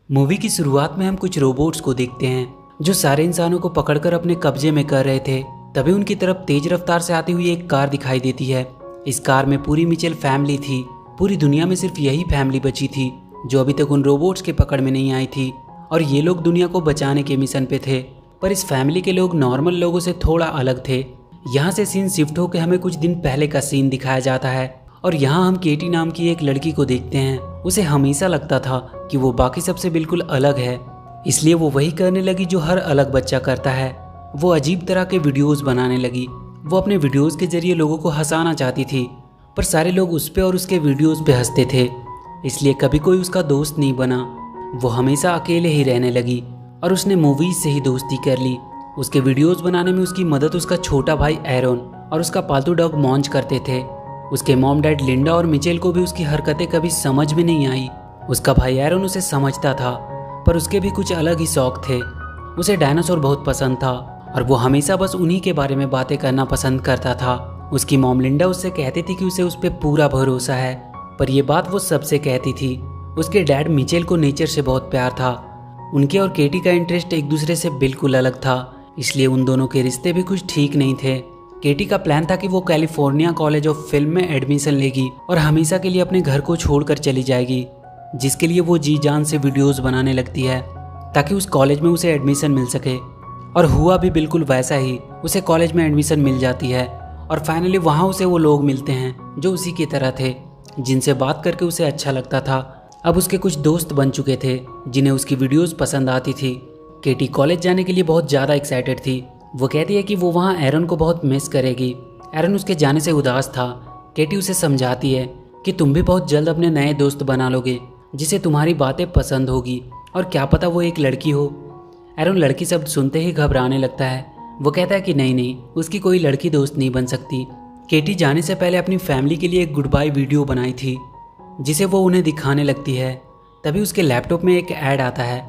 Movie की शुरुआत में हम कुछ रोबोट्स को देखते हैं जो सारे इंसानों को पकड़कर अपने कब्जे में कर रहे थे। तभी उनकी तरफ तेज रफ्तार से आती हुई एक कार दिखाई देती है। इस कार में पूरी मिचेल फैमिली थी। पूरी दुनिया में सिर्फ यही फैमिली बची थी जो अभी तक उन रोबोट्स के पकड़ में नहीं आई थी और ये लोग दुनिया को बचाने के मिशन पे थे। पर इस फैमिली के लोग नॉर्मल लोगों से थोड़ा अलग थे। यहाँ से सीन शिफ्ट होकर हमें कुछ दिन पहले का सीन दिखाया जाता है और यहाँ हम केटी नाम की एक लड़की को देखते हैं। उसे हमेशा लगता था कि वो बाकी सबसे बिल्कुल अलग है, इसलिए वो वही करने लगी जो हर अलग बच्चा करता है। वो अजीब तरह के वीडियोस बनाने लगी। वो अपने वीडियोस के जरिए लोगों को हंसाना चाहती थी, पर सारे लोग उस पे और उसके वीडियोस पे हंसते थे, इसलिए कभी कोई उसका दोस्त नहीं बना। वो हमेशा अकेले ही रहने लगी और उसने मूवीज से ही दोस्ती कर ली। उसके वीडियोस बनाने में उसकी मदद उसका छोटा भाई एरोन और उसका पालतू डॉग मॉन्च करते थे। उसके मॉम डैड लिंडा और मिचेल को भी उसकी हरकतें कभी समझ में नहीं आई। उसका भाई एरोन उसे समझता था, पर उसके भी कुछ अलग ही शौक थे। उसे डायनासोर बहुत पसंद था और वो हमेशा बस उन्हीं के बारे में बातें करना पसंद करता था। उसकी मॉम लिंडा उससे कहती थी कि उसे उस पर पूरा भरोसा है, पर यह बात वो सबसे कहती थी। उसके डैड मिचेल को नेचर से बहुत प्यार था। उनके और केटी का इंटरेस्ट एक दूसरे से बिल्कुल अलग था, इसलिए उन दोनों के रिश्ते भी कुछ ठीक नहीं थे। केटी का प्लान था कि वो कैलिफोर्निया कॉलेज ऑफ फिल्म में एडमिशन लेगी और हमेशा के लिए अपने घर को छोड़कर चली जाएगी, जिसके लिए वो जी जान से वीडियोस बनाने लगती है ताकि उस कॉलेज में उसे एडमिशन मिल सके। और हुआ भी बिल्कुल वैसा ही। उसे कॉलेज में एडमिशन मिल जाती है और फाइनली वहाँ उसे वो लोग मिलते हैं जो उसी की तरह थे, जिनसे बात करके उसे अच्छा लगता था। अब उसके कुछ दोस्त बन चुके थे जिन्हें उसकी वीडियोस पसंद आती थी। केटी कॉलेज जाने के लिए बहुत ज़्यादा एक्साइटेड थी। वो कहती है कि वो वहाँ एरन को बहुत मिस करेगी। एरन उसके जाने से उदास था। केटी उसे समझाती है कि तुम भी बहुत जल्द अपने नए दोस्त बना लोगे जिसे तुम्हारी बातें पसंद होगी, और क्या पता वो एक लड़की हो। एरन लड़की शब्द सुनते ही घबराने लगता है। वो कहता है कि नहीं, उसकी कोई लड़की दोस्त नहीं बन सकती। केटी जाने से पहले अपनी फैमिली के लिए एक गुड बाय वीडियो बनाई थी जिसे वो उन्हें दिखाने लगती है। तभी उसके लैपटॉप में एक ऐड आता है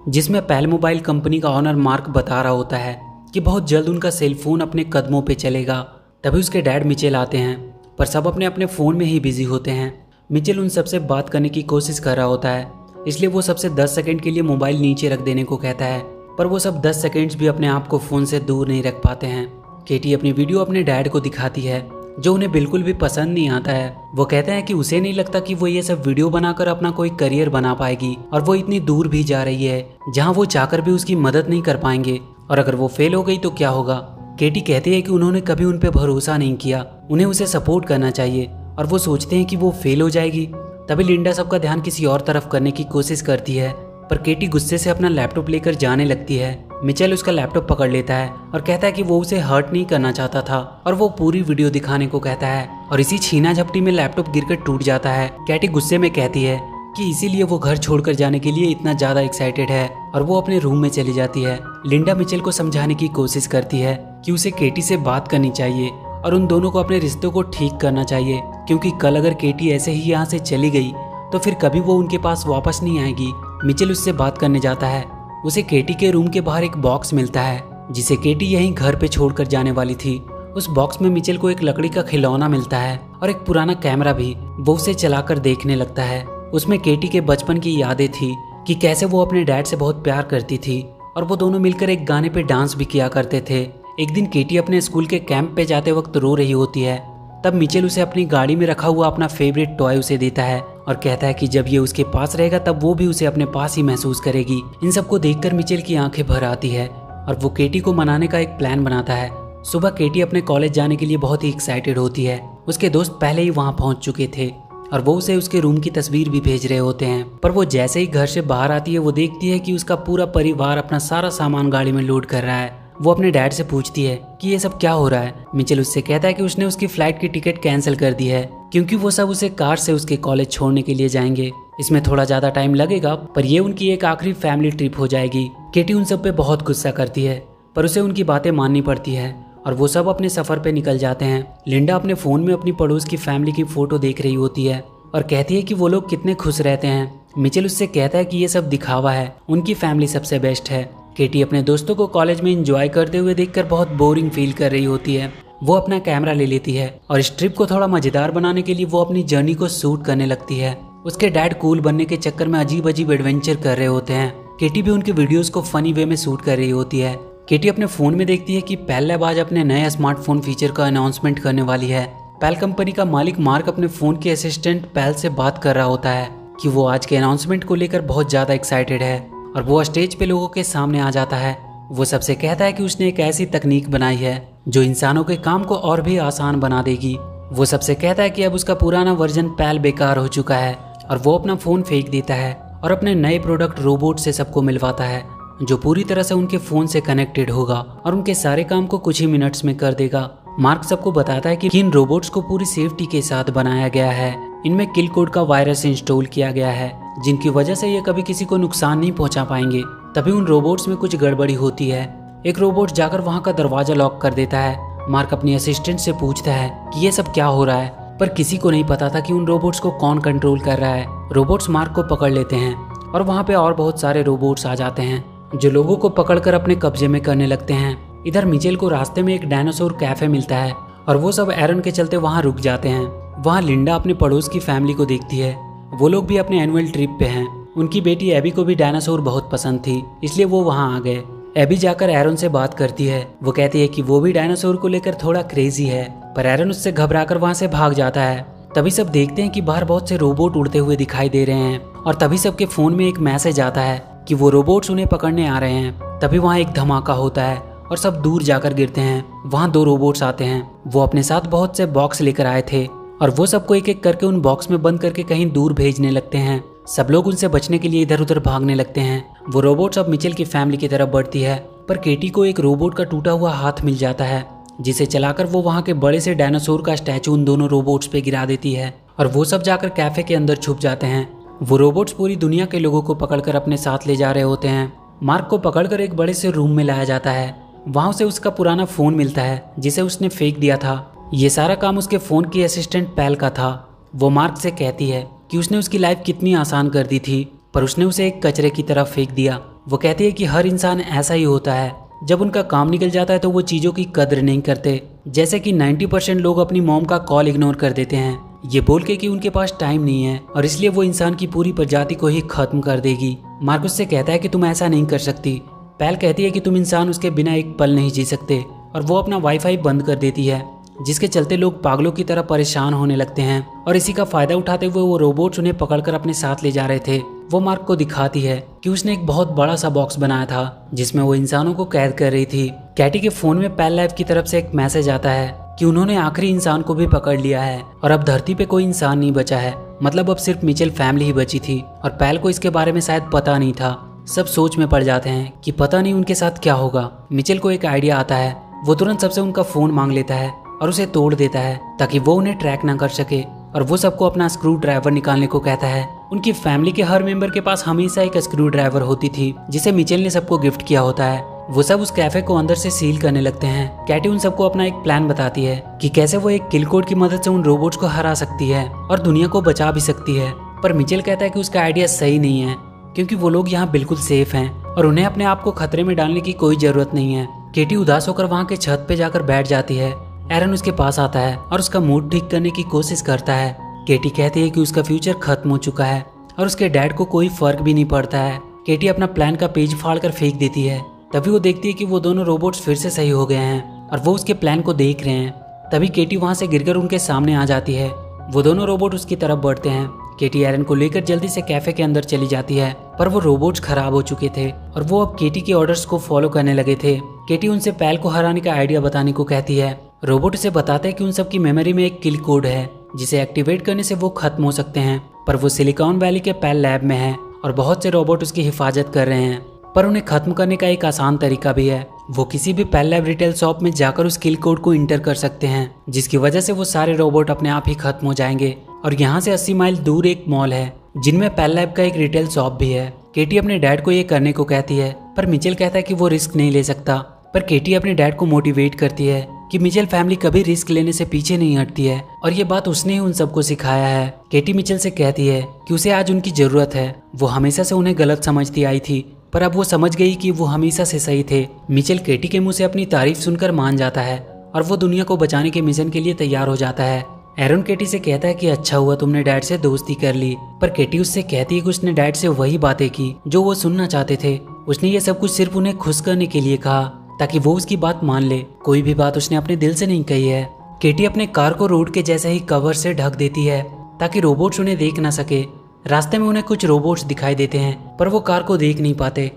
जिसमें पैल मोबाइल कंपनी का ऑनर मार्क बता रहा होता है कि बहुत जल्द उनका सेलफोन अपने कदमों पे चलेगा। तभी उसके डैड मिचेल आते हैं, पर सब अपने अपने फ़ोन में ही बिजी होते हैं। मिचेल उन सबसे बात करने की कोशिश कर रहा होता है, इसलिए वो सबसे 10 सेकंड के लिए मोबाइल नीचे रख देने को कहता है, पर वो सब 10 सेकंड्स भी अपने आप को फ़ोन से दूर नहीं रख पाते हैं। केटी अपनी वीडियो अपने डैड को दिखाती है जो उन्हें बिल्कुल भी पसंद नहीं आता है। वो कहते हैं कि उसे नहीं लगता कि वो ये सब वीडियो बनाकर अपना कोई करियर बना पाएगी और वो इतनी दूर भी जा रही है जहाँ वो चाहकर भी उसकी मदद नहीं कर पाएंगे, और अगर वो फेल हो गई तो क्या होगा। केटी कहती है कि उन्होंने कभी उन पे भरोसा नहीं किया, उन्हें उसे सपोर्ट करना चाहिए, और वो सोचते हैं कि वो फेल हो जाएगी। तभी लिंडा सबका ध्यान किसी और तरफ करने की कोशिश करती है, पर केटी गुस्से से अपना लैपटॉप लेकर जाने लगती है। मिचेल उसका लैपटॉप पकड़ लेता है और कहता है कि वो उसे हर्ट नहीं करना चाहता था और वो पूरी वीडियो दिखाने को कहता है, और इसी छीना झपटी में लैपटॉप गिरकर टूट जाता है। केटी गुस्से में कहती है कि इसीलिए वो घर छोड़कर जाने के लिए इतना ज्यादा एक्साइटेड है, और वो अपने रूम में चली जाती है। लिंडा मिचेल को समझाने की कोशिश करती है कि उसे केटी से बात करनी चाहिए और उन दोनों को अपने रिश्तों को ठीक करना चाहिए, क्योंकि कल अगर केटी ऐसे ही यहाँ से चली गई तो फिर कभी वो उनके पास वापस नहीं आएगी। मिचेल उससे बात करने जाता है। उसे केटी के रूम के बाहर एक बॉक्स मिलता है जिसे केटी यहीं घर पे छोड़कर जाने वाली थी। उस बॉक्स में मिचेल को एक लकड़ी का खिलौना मिलता है और एक पुराना कैमरा भी। वो उसे चलाकर देखने लगता है। उसमें केटी के बचपन की यादें थी कि कैसे वो अपने डैड से बहुत प्यार करती थी और वो दोनों मिलकर एक गाने पे डांस भी किया करते थे। एक दिन केटी अपने स्कूल के कैंप पे जाते वक्त रो रही होती है। तब मिचेल उसे अपनी गाड़ी में रखा हुआ अपना फेवरेट टॉय उसे देता है और कहता है कि जब ये उसके पास रहेगा तब वो भी उसे अपने पास ही महसूस करेगी। इन सबको देखकर मिचेल की आंखें भर आती है और वो केटी को मनाने का एक प्लान बनाता है। सुबह केटी अपने कॉलेज जाने के लिए बहुत ही एक्साइटेड होती है। उसके दोस्त पहले ही वहाँ पहुँच चुके थे और वो उसे उसके रूम की तस्वीर भी भेज रहे होते हैं, पर वो जैसे ही घर से बाहर आती है वो देखती है कि उसका पूरा परिवार अपना सारा सामान गाड़ी में लोड कर रहा है। वो अपने डैड से पूछती है कि ये सब क्या हो रहा है। मिचेल उससे कहता है कि उसने उसकी फ्लाइट की टिकट कैंसिल कर दी है क्योंकि वो सब उसे कार से उसके कॉलेज छोड़ने के लिए जाएंगे। इसमें थोड़ा ज्यादा टाइम लगेगा, पर ये उनकी एक आखिरी फैमिली ट्रिप हो जाएगी। केटी उन सब पे बहुत गुस्सा करती है, पर उसे उनकी बातें माननी पड़ती है और वो सब अपने सफर पे निकल जाते हैं। लिंडा अपने फोन में अपनी पड़ोस की फैमिली की फोटो देख रही होती है और कहती है कि वो लोग कितने खुश रहते हैं। मिचेल उससे कहता है कि ये सब दिखावा है, उनकी फैमिली सबसे बेस्ट है। केटी अपने दोस्तों को कॉलेज में एंजॉय करते हुए देखकर बहुत बोरिंग फील कर रही होती है। वो अपना कैमरा ले लेती है और इस ट्रिप को थोड़ा मजेदार बनाने के लिए वो अपनी जर्नी को शूट करने लगती है। उसके डैड कूल बनने के चक्कर में अजीब अजीब एडवेंचर कर रहे होते हैं। केटी भी उनके वीडियोस को फनी वे में शूट कर रही होती है। केटी अपने फोन में देखती है कि पेल लैब आज अपने नए स्मार्टफोन फीचर का अनाउंसमेंट करने वाली है। पेल कंपनी का मालिक मार्क अपने फोन के असिस्टेंट पेल से बात कर रहा होता है कि वो आज के अनाउंसमेंट को लेकर बहुत ज्यादा एक्साइटेड है और वो स्टेज पे लोगों के सामने आ जाता है। वो सबसे कहता है कि उसने एक ऐसी तकनीक बनाई है जो इंसानों के काम को और भी आसान बना देगी। वो सबसे कहता है कि अब उसका पुराना वर्जन पेल बेकार हो चुका है और वो अपना फोन फेंक देता है और अपने नए प्रोडक्ट रोबोट से सबको मिलवाता है जो पूरी तरह से उनके फोन से कनेक्टेड होगा और उनके सारे काम को कुछ ही मिनट्स में कर देगा। मार्क सबको बताता है कि इन रोबोट्स को पूरी सेफ्टी के साथ बनाया गया है। इनमें किल कोड का वायरस इंस्टॉल किया गया है जिनकी वजह से ये कभी किसी को नुकसान नहीं पहुंचा पाएंगे। तभी उन रोबोट्स में कुछ गड़बड़ी होती है। एक रोबोट जाकर वहां का दरवाजा लॉक कर देता है। मार्क अपनी असिस्टेंट से पूछता है कि ये सब क्या हो रहा है, पर किसी को नहीं पता था कि उन रोबोट्स को कौन कंट्रोल कर रहा है। रोबोट्स मार्क को पकड़ लेते हैं और वहाँ पे और बहुत सारे रोबोट्स आ जाते हैं जो लोगों को पकड़कर अपने कब्जे में करने लगते हैं। इधर मिचेल को रास्ते में एक डायनासोर कैफे मिलता है और वो सब एरन के चलते वहाँ रुक जाते हैं। वहाँ लिंडा अपने पड़ोस की फैमिली को देखती है। वो लोग भी अपने एनुअल ट्रिप पे हैं। उनकी बेटी एबी को भी डायनासोर बहुत पसंद थी, इसलिए वो वहाँ आ गए। एबी जाकर एरन से बात करती है। वो कहती है कि वो भी डायनासोर को लेकर थोड़ा क्रेजी है, पर एरन उससे घबराकर वहाँ से भाग जाता है। तभी सब देखते हैं कि बाहर बहुत से रोबोट उड़ते हुए दिखाई दे रहे हैं और तभी सबके फोन में एक मैसेज आता है कि वो रोबोट्स उन्हें पकड़ने आ रहे हैं। तभी वहाँ एक धमाका होता है और सब दूर जाकर गिरते हैं। वहाँ 2 रोबोट्स आते हैं। वो अपने साथ बहुत से बॉक्स लेकर आए थे और वो सबको एक एक करके उन बॉक्स में बंद करके कहीं दूर भेजने लगते हैं। सब लोग उनसे बचने के लिए इधर उधर भागने लगते हैं। वो रोबोट्स अब मिचेल की फैमिली की तरफ बढ़ती है, पर केटी को एक रोबोट का टूटा हुआ हाथ मिल जाता है जिसे चलाकर वो वहाँ के बड़े से डायनासोर का स्टैचू उन दोनों रोबोट्स पे गिरा देती है और वो सब जाकर कैफे के अंदर छुप जाते हैं। वो रोबोट्स पूरी दुनिया के लोगों को पकड़कर अपने साथ ले जा रहे होते हैं। मार्क को पकड़कर एक बड़े से रूम में लाया जाता है। वहाँ उसे उसका पुराना फोन मिलता है जिसे उसने फेंक दिया था। ये सारा काम उसके फोन की असिस्टेंट पेल का था। वो मार्क से कहती है कि उसने उसकी लाइफ कितनी आसान कर दी थी, पर उसने उसे एक कचरे की तरफ फेंक दिया। वो कहती है कि हर इंसान ऐसा ही होता है, जब उनका काम निकल जाता है तो वो चीज़ों की कदर नहीं करते। जैसे कि 90% लोग अपनी मॉम का कॉल इग्नोर कर देते हैं, ये बोल के कि उनके पास टाइम नहीं है और इसलिए वो इंसान की पूरी प्रजाति को ही खत्म कर देगी। मार्क उससे कहता है कि तुम ऐसा नहीं कर सकती। पेल कहती है कि तुम इंसान उसके बिना एक पल नहीं जी सकते और वो अपना वाईफाई बंद कर देती है, जिसके चलते लोग पागलों की तरह परेशान होने लगते हैं और इसी का फायदा उठाते हुए वो रोबोट्स उन्हें पकड़कर अपने साथ ले जा रहे थे। वो मार्क को दिखाती है कि उसने एक बहुत बड़ा सा बॉक्स बनाया था जिसमें वो इंसानों को कैद कर रही थी। कैटी के फोन में पेल लैब की तरफ से एक मैसेज आता है कि उन्होंने आखिरी इंसान को भी पकड़ लिया है और अब धरती पे कोई इंसान नहीं बचा है। मतलब अब सिर्फ मिचेल फैमिली ही बची थी और पेल को इसके बारे में शायद पता नहीं था। सब सोच में पड़ जाते हैं कि पता नहीं उनके साथ क्या होगा। मिचेल को एक आइडिया आता है। वो तुरंत सबसे उनका फोन मांग लेता है और उसे तोड़ देता है ताकि वो उन्हें ट्रैक ना कर सके और वो सबको अपना स्क्रू ड्राइवर निकालने को कहता है। उनकी फैमिली के हर मेंबर के पास हमेशा एक स्क्रू ड्राइवर होती थी जिसे मिचेल ने सबको गिफ्ट किया होता है। वो सब उस कैफे को अंदर से सील करने लगते हैं। कैटी उन सबको अपना एक प्लान बताती है कि कैसे वो एक किल कोड की मदद से उन रोबोट्स को हरा सकती है और दुनिया को बचा भी सकती है। पर मिचेल कहता है कि उसका आइडिया सही नहीं है क्योंकि वो लोग यहाँ बिल्कुल सेफ हैं और उन्हें अपने आप को खतरे में डालने की कोई जरूरत नहीं है। केटी उदास होकर वहाँ के छत पे जाकर बैठ जाती है। एरन उसके पास आता है और उसका मूड ठीक करने की कोशिश करता है। केटी कहती है कि उसका फ्यूचर खत्म हो चुका है और उसके डैड को कोई फर्क भी नहीं पड़ता है। केटी अपना प्लान का पेज फाड़कर फेंक देती है। तभी वो देखती है कि वो दोनों रोबोट्स फिर से सही हो गए हैं और वो उसके प्लान को देख रहे हैं। तभी केटी वहाँ से गिरकर उनके सामने आ जाती है। वो दोनों रोबोट उसकी तरफ बढ़ते हैं। केटी एरन को लेकर जल्दी से कैफे के अंदर चली जाती है, पर वो रोबोट्स खराब हो चुके थे और वो अब केटी के ऑर्डर्स को फॉलो करने लगे थे। केटी उनसे पेल को हराने का आइडिया बताने को कहती है। रोबोट उसे बताते हैं कि उन सबकी मेमोरी में एक किल कोड है जिसे एक्टिवेट करने से वो खत्म हो सकते हैं, पर वो सिलिकॉन वैली के पेल लैब में है और बहुत से रोबोट उसकी हिफाजत कर रहे हैं। पर उन्हें खत्म करने का एक आसान तरीका भी है। वो किसी भी पेल लैब रिटेल शॉप में जाकर उस किल कोड को इंटर कर सकते हैं, जिसकी वजह से वो सारे रोबोट अपने आप ही खत्म हो जाएंगे। और यहाँ से 80 माइल दूर एक मॉल है जिनमें पेल लैब का एक रिटेल शॉप भी है। केटी अपने डैड को ये करने को कहती है, पर मिचेल कहता है कि वो रिस्क नहीं ले सकता। पर केटी अपने डैड को मोटिवेट करती है कि मिचेल फैमिली कभी रिस्क लेने से पीछे नहीं हटती है और ये बात उसने ही उन सबको सिखाया है। केटी मिचेल से कहती है कि उसे आज उनकी जरूरत है। वो हमेशा से उन्हें गलत समझती आई थी, पर अब वो समझ गई कि वो हमेशा से सही थे। मिचेल केटी के मुंह से अपनी तारीफ सुनकर मान जाता है और वो दुनिया को बचाने के मिशन के लिए तैयार हो जाता है। एरन केटी से कहता है कि अच्छा हुआ तुमने डैड से दोस्ती कर ली, पर केटी उससे कहती है कि उसने डैड से वही बातें की जो वो सुनना चाहते थे। उसने ये सब कुछ सिर्फ उन्हें खुश करने के लिए कहा ताकि वो उसकी बात मान ले। कोई भी बात उसने अपने दिल से नहीं कही है। केटी अपने कार को रोड के जैसे ही कवर से ढक देती है ताकि रोबोट्स उन्हें देख ना सके। रास्ते में उन्हें कुछ रोबोट्स दिखाई देते हैं पर वो कार को देख नहीं पाते।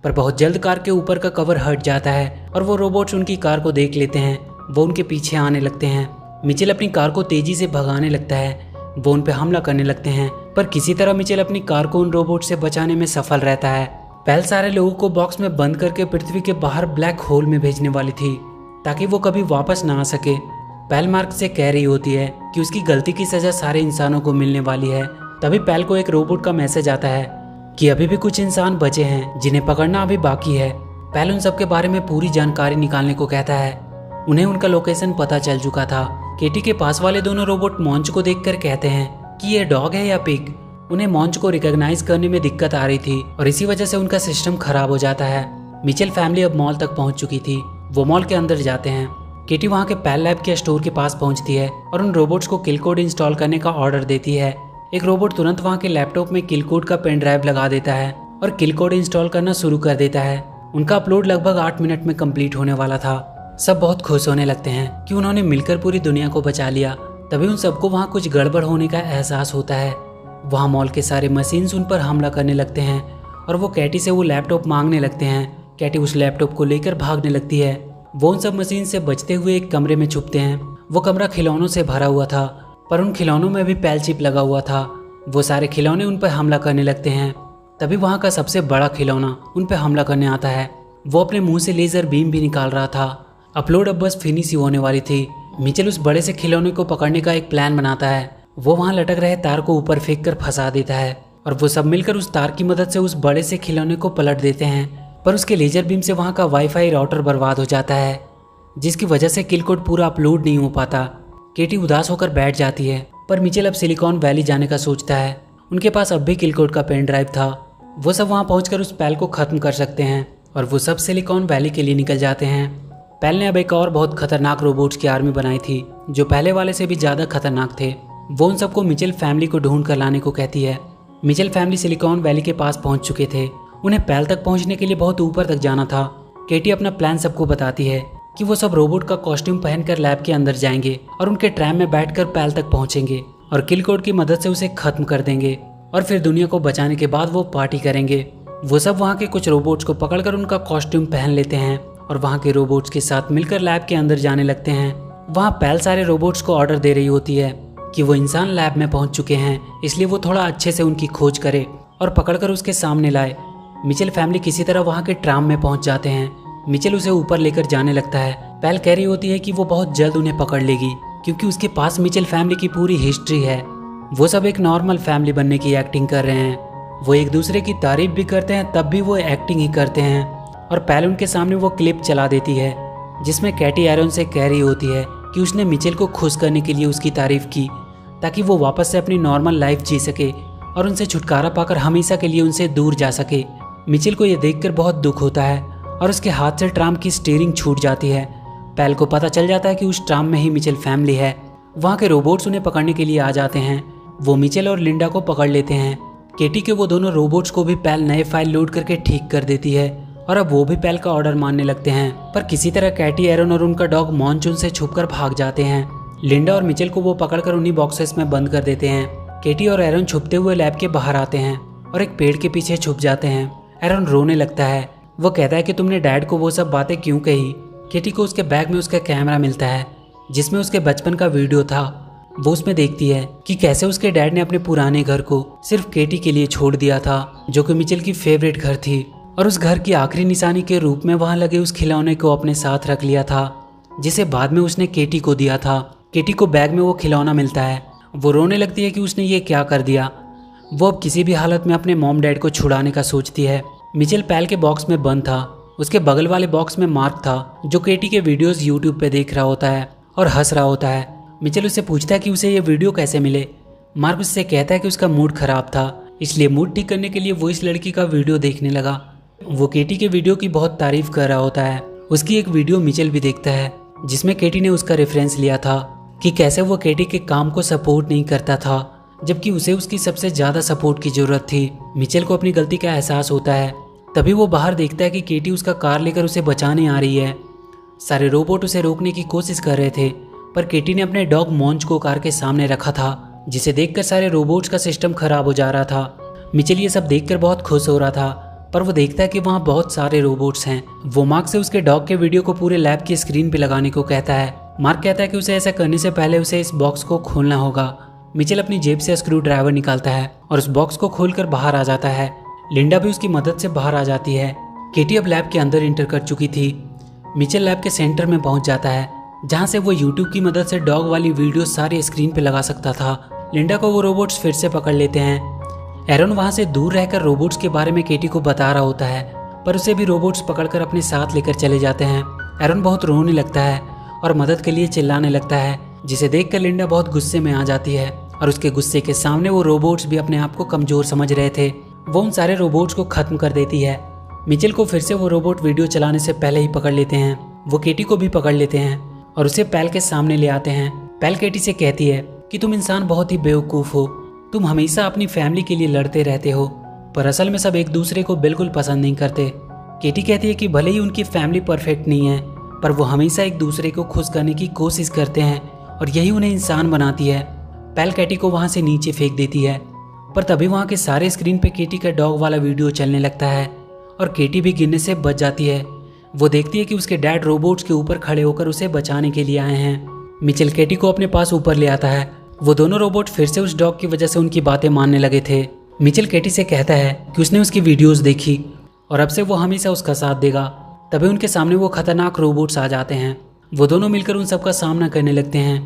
पर बहुत जल्द कार के ऊपर का कवर हट जाता है और वो रोबोट्स उनकी कार को देख लेते हैं। वो उनके पीछे आने लगते हैं। मिचेल अपनी कार को तेजी से भगाने लगता है। वो उन पे हमला करने लगते हैं पर किसी तरह मिचेल अपनी कार को उन रोबोट से बचाने में सफल रहता है। पेल सारे लोगों को बॉक्स में बंद करके पृथ्वी के बाहर ब्लैक होल में भेजने वाली थी ताकि वो कभी वापस ना आ सके। पेल मार्क से कह रही होती है कि उसकी गलती की सजा सारे इंसानों को मिलने वाली है। तभी पेल को एक रोबोट का मैसेज आता है कि अभी भी कुछ इंसान बचे हैं जिन्हें पकड़ना अभी बाकी है। पेल उन सब के बारे में पूरी जानकारी निकालने को कहता है। उन्हें उनका लोकेशन पता चल चुका था। केटी के पास वाले दोनों रोबोट मॉन्च को देखकर कहते हैं कि ये डॉग है या पिग। उन्हें मॉन्च को रिकॉग्नाइज करने में दिक्कत आ रही थी और इसी वजह से उनका सिस्टम खराब हो जाता है। मिचेल फैमिली अब मॉल तक पहुंच चुकी थी। वो मॉल के अंदर जाते हैं। केटी वहां के पेल लैब के स्टोर के पास पहुंचती है और उन रोबोट्स को किल कोड इंस्टॉल करने का ऑर्डर देती है। एक रोबोट तुरंत वहां के लैपटॉप में किल कोड का पेन ड्राइव लगा देता है और किल कोड इंस्टॉल करना शुरू कर देता है। उनका अपलोड लगभग 8 मिनट में कंप्लीट होने वाला था। सब बहुत खुश होने लगते हैं कि उन्होंने मिलकर पूरी दुनिया को बचा लिया। तभी उन सबको वहाँ कुछ गड़बड़ होने का एहसास होता है। वहाँ मॉल के सारे मशीन्स उन पर हमला करने लगते हैं और वो कैटी से वो लैपटॉप मांगने लगते हैं। कैटी उस लैपटॉप को लेकर भागने लगती है। वो उन सब मशीन से बचते हुए एक कमरे में छुपते हैं। वो कमरा खिलौनों से भरा हुआ था पर उन खिलौनों में भी पेल चिप लगा हुआ था। वो सारे खिलौने उन पर हमला करने लगते हैं। तभी वहाँ का सबसे बड़ा खिलौना उन पर हमला करने आता है। वो अपने मुंह से लेजर बीम भी निकाल रहा था। अपलोड अब बस फिनिश ही होने वाली थी। मिचेल उस बड़े से खिलौने को पकड़ने का एक प्लान बनाता है। वो वहाँ लटक रहे तार को ऊपर फेंक कर फंसा देता है और वो सब मिलकर उस तार की मदद से उस बड़े से खिलौने को पलट देते हैं। पर उसके लेजर बीम से वहाँ का वाईफाई राउटर बर्बाद हो जाता है जिसकी वजह से किल कोड पूरा अपलोड नहीं हो पाता। केटी उदास होकर बैठ जाती है पर मिचेल अब सिलिकॉन वैली जाने का सोचता है। उनके पास अब भी किल कोड का पेन ड्राइव था। वो सब वहाँ पहुँच उस पेल को खत्म कर सकते हैं और वो सब सिलिकॉन वैली के लिए निकल जाते हैं। पेल ने अब एक और बहुत खतरनाक रोबोट्स की आर्मी बनाई थी जो पहले वाले से भी ज़्यादा खतरनाक थे। वो उन सबको मिचेल फैमिली को ढूंढ कर लाने को कहती है। मिचेल फैमिली सिलिकॉन वैली के पास पहुंच चुके थे। उन्हें पेल तक पहुंचने के लिए बहुत ऊपर तक जाना था। केटी अपना प्लान सबको बताती है कि वो सब रोबोट का कॉस्ट्यूम पहनकर लैब के अंदर जाएंगे और उनके ट्रैम में बैठकर पेल तक पहुंचेंगे और किल कोड की मदद से उसे खत्म कर देंगे और फिर दुनिया को बचाने के बाद वो पार्टी करेंगे। वो सब वहाँ के कुछ रोबोट्स को पकड़कर उनका कॉस्ट्यूम पहन लेते हैं और वहाँ के रोबोट्स के साथ मिलकर लैब के अंदर जाने लगते हैं। वहाँ पेल सारे रोबोट्स को ऑर्डर दे रही होती है कि वो इंसान लैब में पहुँच चुके हैं, इसलिए वो थोड़ा अच्छे से उनकी खोज करे और पकड़कर उसके सामने लाए। मिचेल फैमिली किसी तरह वहाँ के ट्राम में पहुँच जाते हैं। मिचेल उसे ऊपर लेकर जाने लगता है। पेल कह रही होती है कि वो बहुत जल्द उन्हें पकड़ लेगी क्योंकि उसके पास मिचेल फैमिली की पूरी हिस्ट्री है। वो सब एक नॉर्मल फैमिली बनने की एक्टिंग कर रहे हैं। वो एक दूसरे की तारीफ भी करते हैं तब भी वो एक्टिंग ही करते हैं। और पेल उनके सामने वो क्लिप चला देती है जिसमें कैटी एरन से कह रही होती है कि उसने मिचेल को खुश करने के लिए उसकी तारीफ की ताकि वो वापस से अपनी नॉर्मल लाइफ जी सके और उनसे छुटकारा पाकर हमेशा के लिए उनसे दूर जा सके। मिचेल को यह देखकर बहुत दुख होता है और उसके हाथ से ट्राम की स्टीयरिंग छूट जाती है। पेल को पता चल जाता है कि उस ट्राम में ही मिचेल फैमिली है। वहाँ के रोबोट्स उन्हें पकड़ने के लिए आ जाते हैं। वो मिचेल और लिंडा को पकड़ लेते हैं। केटी के वो दोनों रोबोट्स को भी पेल नए फाइल लोड करके ठीक कर देती है और अब वो भी पेल का ऑर्डर मानने लगते हैं। पर किसी तरह कैटी एरन और उनका डॉग मॉन्चून से छुपकर भाग जाते हैं। लिंडा और मिचेल को वो पकड़कर उन्हीं बॉक्सेस में बंद कर देते हैं। केटी और एरन छुपते हुए लैब के बाहर आते हैं और एक पेड़ के पीछे छुप जाते हैं। एरन रोने लगता है। वो कहता है कि तुमने डैड को वो सब बातें क्यों कही। केटी को उसके बैग में उसका कैमरा मिलता है जिसमें उसके बचपन का वीडियो था। वो उसमें देखती है कि कैसे उसके डैड ने अपने पुराने घर को सिर्फ केटी के लिए छोड़ दिया था जो कि मिचेल की फेवरेट घर थी और उस घर की आखिरी निशानी के रूप में वहां लगे उस खिलौने को अपने साथ रख लिया था जिसे बाद में उसने केटी को दिया था। केटी को बैग में वो खिलौना मिलता है। वो रोने लगती है कि उसने ये क्या कर दिया। वो अब किसी भी हालत में अपने मॉम डैड को छुड़ाने का सोचती है। मिचेल पेल के बॉक्स में बंद था। उसके बगल वाले बॉक्स में मार्क था जो केटी के वीडियोस यूट्यूब पे देख रहा होता है और हंस रहा होता है। मिचेल उससे पूछता है कि उसे ये वीडियो कैसे मिले। मार्क उससे कहता है कि उसका मूड खराब था इसलिए मूड ठीक करने के लिए वो इस लड़की का वीडियो देखने लगा। वो केटी के वीडियो की बहुत तारीफ कर रहा होता है। उसकी एक वीडियो मिचेल भी देखता है जिसमें केटी ने उसका रेफरेंस लिया था। कि कैसे वो केटी के काम को सपोर्ट नहीं करता था, जबकि उसे उसकी सबसे ज़्यादा सपोर्ट की ज़रूरत थी। मिचेल को अपनी गलती का एहसास होता है। तभी वो बाहर देखता है कि केटी उसका कार लेकर उसे बचाने आ रही है। सारे रोबोट उसे रोकने की कोशिश कर रहे थे, पर केटी ने अपने डॉग मॉन्च को कार के सामने रखा था, जिसे देखकर सारे रोबोट्स का सिस्टम खराब हो जा रहा था। मिचेल ये सब देखकर बहुत खुश हो रहा था, पर वो देखता है कि वहाँ बहुत सारे रोबोट्स हैं। वो मार्क से उसके डॉग के वीडियो को पूरे लैब की स्क्रीन पे लगाने को कहता है। मार्क कहता है कि उसे ऐसा करने से पहले उसे इस बॉक्स को खोलना होगा। मिचेल अपनी जेब से स्क्रू ड्राइवर निकालता है और उस बॉक्स को खोलकर बाहर आ जाता है। लिंडा भी उसकी मदद से बाहर आ जाती है। केटी अब लैब के अंदर इंटर कर चुकी थी। मिचेल लैब के सेंटर में पहुंच जाता है, जहां से वो यूट्यूब की मदद से डॉग वाली वीडियो सारी स्क्रीन पे लगा सकता था। लिंडा को वो रोबोट्स फिर से पकड़ लेते हैं। एरन वहां से दूर रहकर रोबोट्स के बारे में केटी को बता रहा होता है, पर उसे भी रोबोट्स पकड़कर अपने साथ लेकर चले जाते हैं। एरन बहुत रोने लगता है और मदद के लिए चिल्लाने लगता है, जिसे देखकर लिंडा बहुत गुस्से में आ जाती है और उसके गुस्से के सामने वो रोबोट्स भी अपने आप को कमजोर समझ रहे थे। वो उन सारे रोबोट्स को खत्म कर देती है। मिचेल को फिर से वो रोबोट वीडियो चलाने से पहले ही पकड़ लेते हैं। वो केटी को भी पकड़ लेते हैं और उसे पैल के सामने ले आते हैं। पैल केटी से कहती है कि तुम इंसान बहुत ही बेवकूफ़ हो, तुम हमेशा अपनी फैमिली के लिए लड़ते रहते हो, पर असल में सब एक दूसरे को बिल्कुल पसंद नहीं करते। केटी कहती है कि भले ही उनकी फैमिली परफेक्ट नहीं है, पर वो हमेशा एक दूसरे को खुश करने की कोशिश करते हैं और यही उन्हें इंसान बनाती है। पैल केटी को वहाँ से नीचे फेंक देती है, पर तभी वहाँ के सारे स्क्रीन पे केटी का डॉग वाला वीडियो चलने लगता है और केटी भी गिरने से बच जाती है। वो देखती है कि उसके डैड रोबोट्स के ऊपर खड़े होकर उसे बचाने के लिए आए हैं। मिचेल केटी को अपने पास ऊपर ले आता है। वो दोनों रोबोट फिर से उस डॉग की वजह से उनकी बातें मानने लगे थे। मिचेल केटी से कहता है कि उसने उसकी वीडियोस देखी और अब से वो हमेशा उसका साथ देगा। तभी उनके सामने वो खतरनाक रोबोट्स आ जाते हैं। वो दोनों मिलकर उन सबका सामना करने लगते हैं।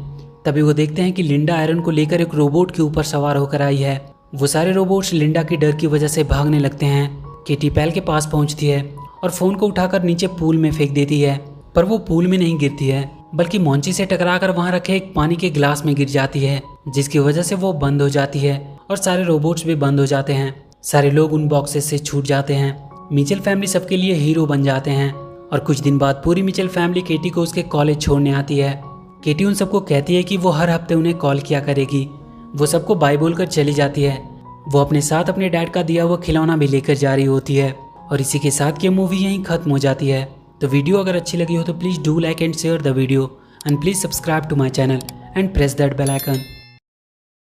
तभी वो देखते हैं कि लिंडा एरन को लेकर एक रोबोट के ऊपर सवार होकर आई है। वो सारे रोबोट्स लिंडा की डर की वजह से भागने लगते हैं। केटी पैल के पास पहुंचती है और फोन को उठाकर नीचे पूल में फेंक देती है, पर वो पूल में नहीं गिरती है, बल्कि मॉन्ची से टकराकर वहां रखे एक पानी के गिलास में गिर जाती है, जिसकी वजह से वो बंद हो जाती है और सारे रोबोट्स भी बंद हो जाते हैं। सारे लोग उन बॉक्सेस से छूट जाते हैं। मिचेल फैमिली सबके लिए हीरो बन जाते हैं और कुछ दिन बाद पूरी मिचेल फैमिली केटी को उसके कॉलेज छोड़ने आती है। केटी उन सबको कहती है कि वो हर हफ्ते उन्हें कॉल किया करेगी। वो सबको बाय बोलकर चली जाती है। वो अपने साथ अपने डैड का दिया हुआ खिलौना भी लेकर जा रही होती है और इसी के साथ ये मूवी यहीं खत्म हो जाती है। तो वीडियो अगर अच्छी लगी हो तो please do like and share the video and please subscribe to my channel and press that bell icon.